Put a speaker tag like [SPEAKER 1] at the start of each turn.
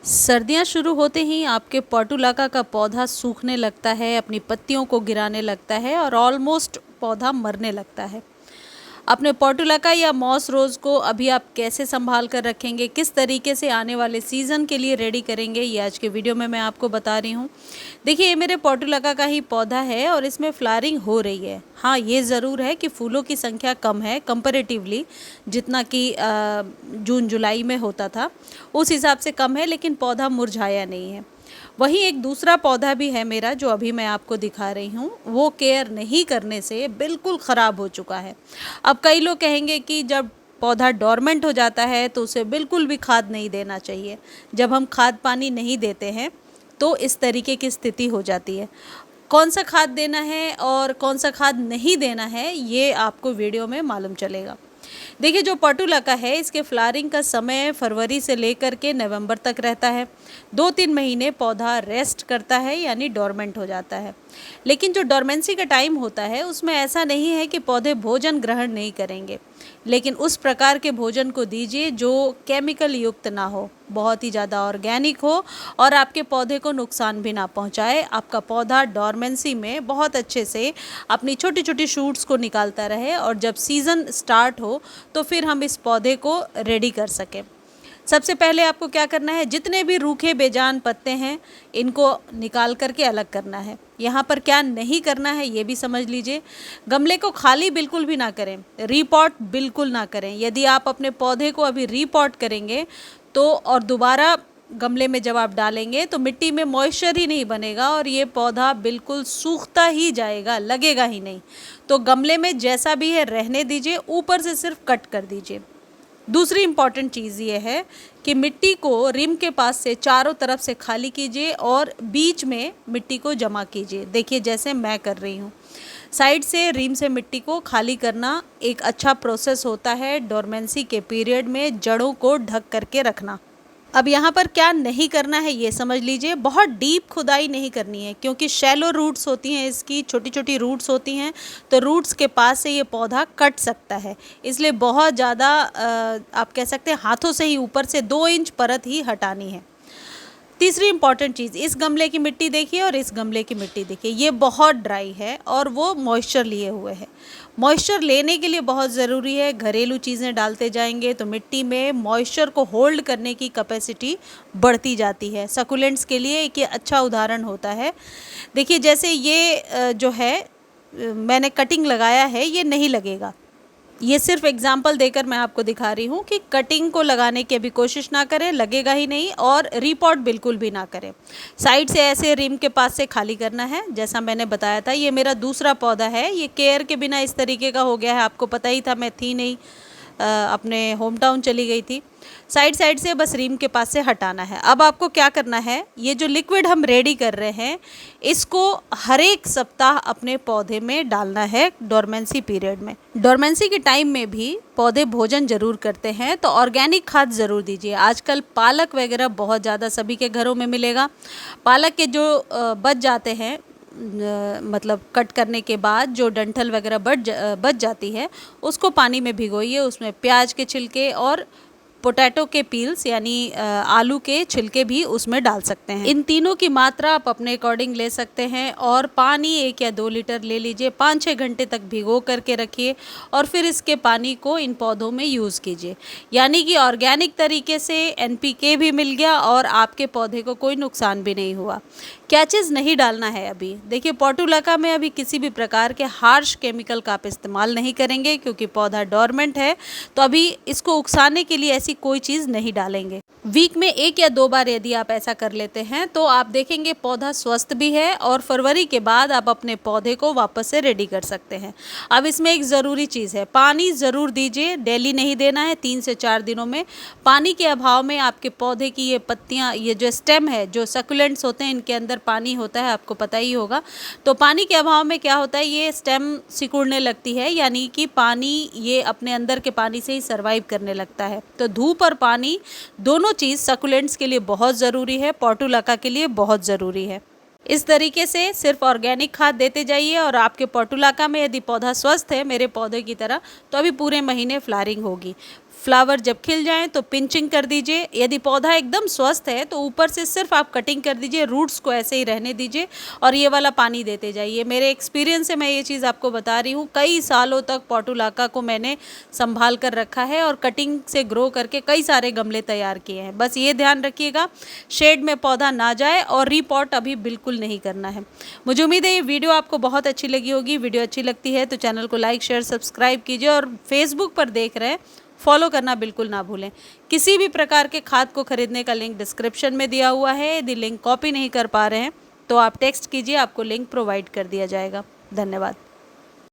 [SPEAKER 1] सर्दियाँ शुरू होते ही आपके पोर्टुलाका का पौधा सूखने लगता है, अपनी पत्तियों को गिराने लगता है और ऑलमोस्ट पौधा मरने लगता है। अपने पोर्टुलाका या मॉस रोज़ को अभी आप कैसे संभाल कर रखेंगे, किस तरीके से आने वाले सीज़न के लिए रेडी करेंगे, ये आज के वीडियो में मैं आपको बता रही हूँ। देखिए, ये मेरे पोर्टुलाका का ही पौधा है और इसमें फ्लावरिंग हो रही है। हाँ, ये ज़रूर है कि फूलों की संख्या कम है कंपैरेटिवली, जितना कि जून जुलाई में होता था उस हिसाब से कम है, लेकिन पौधा मुरझाया नहीं है। वहीं एक दूसरा पौधा भी है मेरा जो अभी मैं आपको दिखा रही हूँ, वो केयर नहीं करने से बिल्कुल ख़राब हो चुका है। अब कई लोग कहेंगे कि जब पौधा डोरमेंट हो जाता है तो उसे बिल्कुल भी खाद नहीं देना चाहिए। जब हम खाद पानी नहीं देते हैं तो इस तरीके की स्थिति हो जाती है। कौन सा खाद देना है और कौन सा खाद नहीं देना है, ये आपको वीडियो में मालूम चलेगा। देखिए, जो पोर्टुलाका है इसके फ्लावरिंग का समय फरवरी से लेकर के नवंबर तक रहता है। 2-3 महीने पौधा रेस्ट करता है, यानी डोरमेंट हो जाता है। लेकिन जो डोरमेंसी का टाइम होता है उसमें ऐसा नहीं है कि पौधे भोजन ग्रहण नहीं करेंगे, लेकिन उस प्रकार के भोजन को दीजिए जो केमिकल युक्त ना हो, बहुत ही ज़्यादा ऑर्गेनिक हो और आपके पौधे को नुकसान भी ना पहुंचाए। आपका पौधा डोरमेंसी में बहुत अच्छे से अपनी छोटी छोटी शूट्स को निकालता रहे और जब सीज़न स्टार्ट हो तो फिर हम इस पौधे को रेडी कर सकें। सबसे पहले आपको क्या करना है, जितने भी रूखे बेजान पत्ते हैं इनको निकाल करके अलग करना है। यहाँ पर क्या नहीं करना है ये भी समझ लीजिए। गमले को खाली बिल्कुल भी ना करें, रीपॉट बिल्कुल ना करें। यदि आप अपने पौधे को अभी रीपॉट करेंगे तो और दोबारा गमले में जब आप डालेंगे तो मिट्टी में मॉइस्चर ही नहीं बनेगा और ये पौधा बिल्कुल सूखता ही जाएगा, लगेगा ही नहीं। तो गमले में जैसा भी है रहने दीजिए, ऊपर से सिर्फ कट कर दीजिए। दूसरी इम्पॉर्टेंट चीज़ ये है कि मिट्टी को रिम के पास से चारों तरफ से खाली कीजिए और बीच में मिट्टी को जमा कीजिए। देखिए, जैसे मैं कर रही हूँ, साइड से रिम से मिट्टी को खाली करना एक अच्छा प्रोसेस होता है डोरमेंसी के पीरियड में जड़ों को ढक करके रखना। अब यहाँ पर क्या नहीं करना है ये समझ लीजिए। बहुत डीप खुदाई नहीं करनी है क्योंकि शैलो रूट्स होती हैं, इसकी छोटी छोटी रूट्स होती हैं, तो रूट्स के पास से ये पौधा कट सकता है। इसलिए बहुत ज़्यादा आप कह सकते हैं हाथों से ही ऊपर से 2 इंच परत ही हटानी है। तीसरी इंपॉर्टेंट चीज़, इस गमले की मिट्टी देखिए और इस गमले की मिट्टी देखिए, ये बहुत ड्राई है और वो मॉइस्चर लिए हुए है। मॉइस्चर लेने के लिए बहुत ज़रूरी है, घरेलू चीज़ें डालते जाएंगे तो मिट्टी में मॉइस्चर को होल्ड करने की कैपेसिटी बढ़ती जाती है। सकुलेंट्स के लिए एक ये अच्छा उदाहरण होता है। देखिए, जैसे ये जो है मैंने कटिंग लगाया है, ये नहीं लगेगा। ये सिर्फ एग्जाम्पल देकर मैं आपको दिखा रही हूँ कि कटिंग को लगाने की अभी कोशिश ना करें, लगेगा ही नहीं। और रीपॉट बिल्कुल भी ना करें, साइड से ऐसे रिम के पास से खाली करना है। जैसा मैंने बताया था, ये मेरा दूसरा पौधा है, ये केयर के बिना इस तरीके का हो गया है। आपको पता ही था, मैं थी नहीं, अपने होम टाउन चली गई थी। साइड साइड से बस रिम के पास से हटाना है। अब आपको क्या करना है, ये जो लिक्विड हम रेडी कर रहे हैं इसको हर एक सप्ताह अपने पौधे में डालना है डोरमेंसी पीरियड में। डोरमेंसी के टाइम में भी पौधे भोजन जरूर करते हैं तो ऑर्गेनिक खाद ज़रूर दीजिए। आजकल पालक वगैरह बहुत ज़्यादा सभी के घरों में मिलेगा। पालक के जो बच जाते हैं, मतलब कट करने के बाद जो डंठल वगैरह बच जाती है, उसको पानी में भिगोइए। उसमें प्याज के छिलके और पोटैटो के पील्स यानी आलू के छिलके भी उसमें डाल सकते हैं। इन तीनों की मात्रा आप अपने अकॉर्डिंग ले सकते हैं और पानी 1 या 2 लीटर ले लीजिए। 5-6 घंटे तक भिगो करके रखिए और फिर इसके पानी को इन पौधों में यूज़ कीजिए। यानी कि ऑर्गेनिक तरीके से NPK भी मिल गया और आपके पौधे को कोई नुकसान भी नहीं हुआ। क्या चीज़ नहीं डालना है अभी, देखिए, पोर्टुलाका में अभी किसी भी प्रकार के हार्श केमिकल का आप इस्तेमाल नहीं करेंगे क्योंकि पौधा डोरमेंट है, तो अभी इसको उकसाने के लिए ऐसी कोई चीज़ नहीं डालेंगे। वीक में 1 या 2 बार यदि आप ऐसा कर लेते हैं तो आप देखेंगे पौधा स्वस्थ भी है और फरवरी के बाद आप अपने पौधे को वापस से रेडी कर सकते हैं। अब इसमें एक ज़रूरी चीज़ है, पानी ज़रूर दीजिए, डेली नहीं देना है, 3 से 4 दिनों में। पानी के अभाव में आपके पौधे की ये पत्तियाँ, ये जो स्टेम है, जो सकुलेंट्स होते हैं, इनके अंदर पानी होता है, आपको पता ही होगा। तो पानी के अभाव में क्या होता है, ये स्टेम सिकुड़ने लगती है, यानी कि पानी ये अपने अंदर के पानी से ही सर्वाइव करने लगता है। तो धूप और पानी दोनों चीज़ सकुलेंट्स के लिए बहुत ज़रूरी है, पोर्टुलाका के लिए बहुत ज़रूरी है। इस तरीके से सिर्फ ऑर्गेनिक खाद देते जाइए और आपके पोर्टुलाका में यदि पौधा स्वस्थ है मेरे पौधे की तरह, तो अभी पूरे महीने फ्लावरिंग होगी। फ्लावर जब खिल जाएं तो पिंचिंग कर दीजिए। यदि पौधा एकदम स्वस्थ है तो ऊपर से सिर्फ आप कटिंग कर दीजिए, रूट्स को ऐसे ही रहने दीजिए और ये वाला पानी देते जाइए। मेरे एक्सपीरियंस से मैं ये चीज़ आपको बता रही हूँ। कई सालों तक पोर्टुलाका को मैंने संभाल कर रखा है और कटिंग से ग्रो करके कई सारे गमले तैयार किए हैं। बस ये ध्यान रखिएगा शेड में पौधा ना जाए और रीपॉट अभी बिल्कुल नहीं करना है। मुझे उम्मीद है ये वीडियो आपको बहुत अच्छी लगी होगी। वीडियो अच्छी लगती है तो चैनल को लाइक शेयर सब्सक्राइब कीजिए और फेसबुक पर देख रहे हैं फॉलो करना बिल्कुल ना भूलें। किसी भी प्रकार के खाद को खरीदने का लिंक डिस्क्रिप्शन में दिया हुआ है। यदि लिंक कॉपी नहीं कर पा रहे हैं तो आप टेक्स्ट कीजिए, आपको लिंक प्रोवाइड कर दिया जाएगा। धन्यवाद।